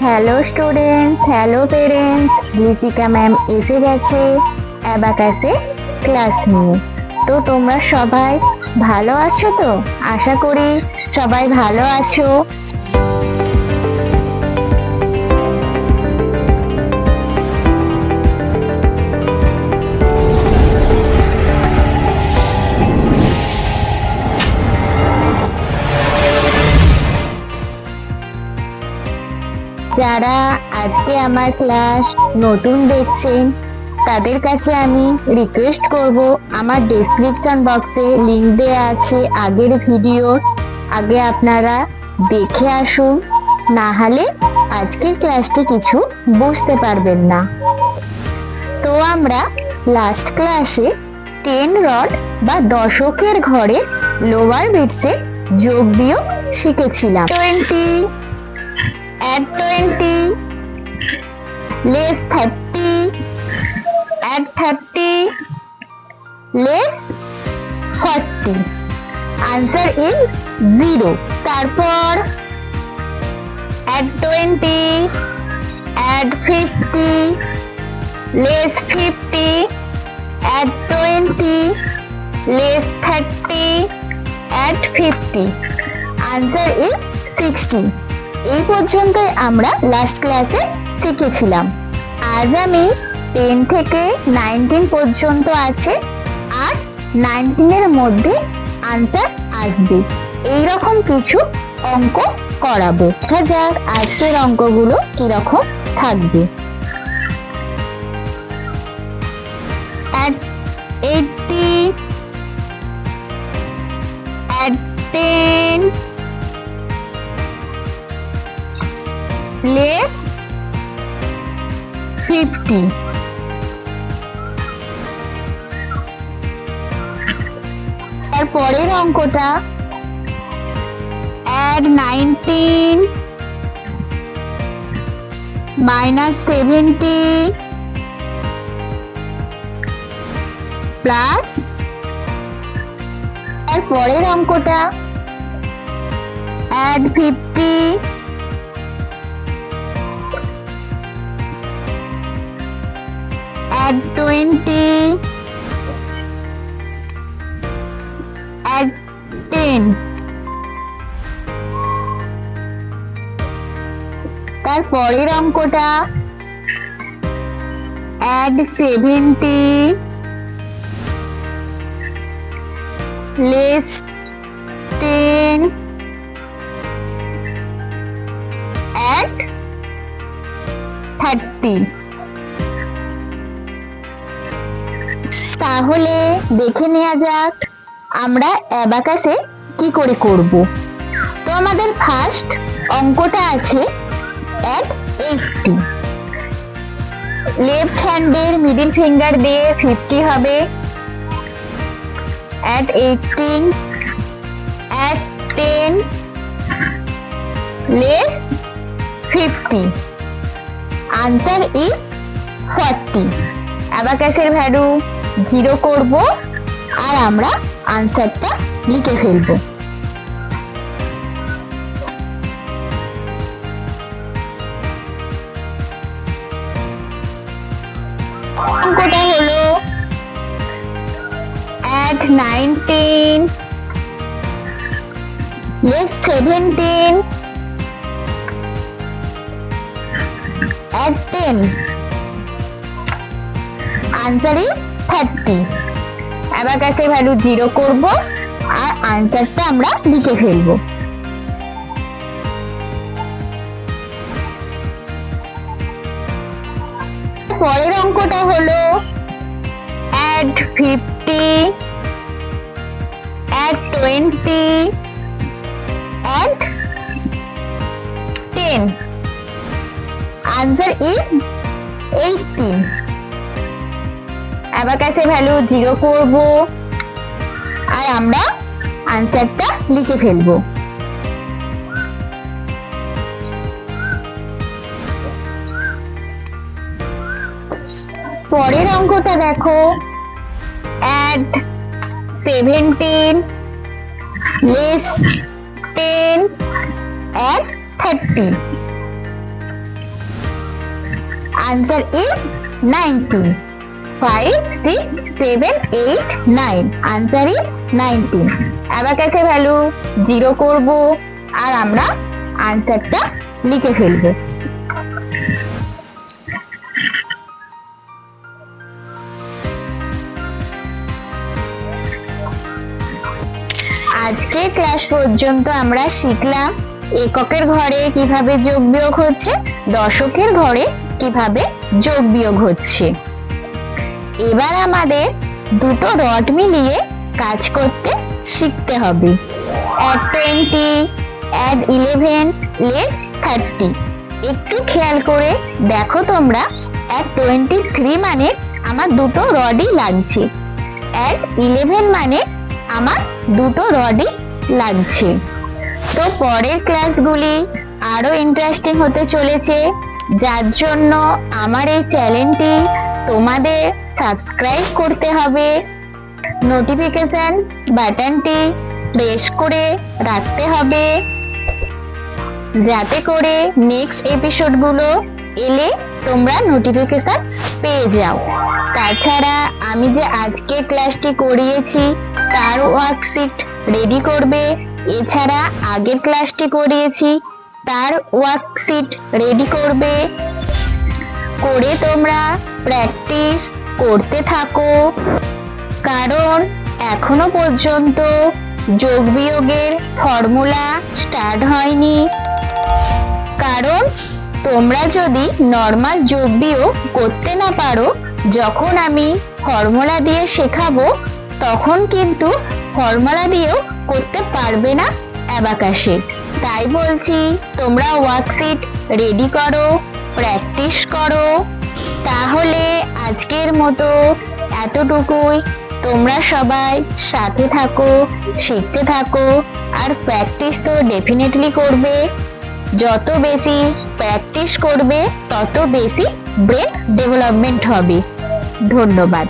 Hello students, hello parents, Ritika ma'am এসে গেছে অ্যাবাকাসে class নিয়ে। তো তোমরা সবাই ভালো আছো তো? আশা করি সবাই ভালো আছো। যারা আজকে আমার ক্লাস নতুন দেখছেন তাদের কাছে আমি রিকোয়েস্ট করব, আমার ডেসক্রিপশন বক্সে লিংক দেওয়া আছে আগের ভিডিও, আগে আপনারা দেখে আসুন, না হলে আজকের ক্লাসটি কিছু বুঝতে পারবেন না। তো আমরা লাস্ট ক্লাসে 10 রড বা দশকের ঘরে লোয়ার বিটসের যোগ বিয়োগ শিখেছিলাম। 20 add 20 less 30 add 30 less 40 answer is 0। তারপর add 20 add 50 less 50 add 20 less 30 add 50 answer is 60। এই পর্যন্তই আমরা লাস্ট ক্লাসে শিখেছিলাম। আজ আমি 10 থেকে 19 পর্যন্ত আছে আর 19 এর মধ্যে আনসার আসবে এইরকম কিছু অঙ্ক করাবো। দেখা যাক আজকের অঙ্কগুলো কিরকম থাকবে। Add 80 add 10 less 50 তারপরের অঙ্কটা add 19 minus 70 plus তারপরের অঙ্কটা add 50 add 20 add 10 তারপরের অঙ্কটা add 70 less 10 add 30। তাহলে দেখে নেওয়া যাক আমরা অ্যাবাকাসে কি করে করব। তো আমাদের ফার্স্ট অঙ্কটা আছে add 80, লেফট হ্যান্ডের মিডল ফিঙ্গার দিয়ে 50 হবে, add 18 add 10 less 50 answer is 40। অ্যাবাকাসের value 0 করব আর আমরা আনসারটা লিখে ফেলবো। অঙ্কটা হলো add 19 less 17 add 10 answer is 30। অ্যাবাকাসের value 0 করব আর আনসারটা আমরা লিখে ফেলবো। পরের অঙ্কটা হলো add 50 add 20 add 10 answer is 80। অ্যাবাকাসের value 0 করব আর আমরা আনসারটা লিখে ফেলবো। পরের অঙ্কটা দেখো add 17 less 10 add 30 answer is 90। 5 6 7 8 9 answer is 90। অ্যাবাকাসে ভ্যালু 0 করব আর আমরা আনসারটা লিখে ফেলবো। আজকে ক্লাস পর্যন্ত আমরা শিখলাম এককের ঘরে কিভাবে যোগ বিয়োগ হচ্ছে, দশকের ঘরে কিভাবে যোগ বিয়োগ হচ্ছে। এবার আমাদের দুটো রড মিলিয়ে কাজ করতে শিখতে হবে। add 20, add 11, less 30। একটু খেয়াল করে দেখো তোমরা, add 23 মানে আমার দুটো রডই লাগছে, add 11 মানে আমার দুটো রডই লাগছে। তো পরের ক্লাসগুলি আরো ইন্টারেস্টিং হতে চলেছে, যার জন্য আমার এই চ্যানেলটি তোমাদের সাবস্ক্রাইব করতে হবে, নোটিফিকেশন বাটনটি প্রেস করে রাখতে হবে, যাতে করে নেক্সট এপিসোডগুলো এলে তোমরা নোটিফিকেশন পেয়ে যাও। তাছাড়া আমি যে আজকে ক্লাসটি করিয়েছি তার ওয়ার্কশিট রেডি করবে, এছাড়া আগের ক্লাসটি করিয়েছি তার ওয়ার্কশিট রেডি করবে, করে তোমরা প্র্যাকটিস করতে থাকো। কারণ এখনো পর্যন্ত যোগ বিয়োগের ফর্মুলা স্টার্ট হয়নি। কারণ তোমরা যদি নর্মাল যোগ বিয়োগ করতে না পারো, যখন আমি ফর্মুলা দিয়ে শেখাবো তখন কিন্তু ফর্মুলা দিয়েও করতে পারবে না অ্যাবাকাসে। তাই বলছি তোমরা ওয়ার্কশিট রেডি করো, প্র্যাকটিস করো। তাহলে আজকের মতো এতটুকুই। তোমরা সবাই সাথে থাকো, শিখতে থাকো, আর প্র্যাকটিস তো ডেফিনেটলি করবে। যত বেশি প্র্যাকটিস করবে তত বেশি ব্রেন ডেভেলপমেন্ট হবে। ধন্যবাদ।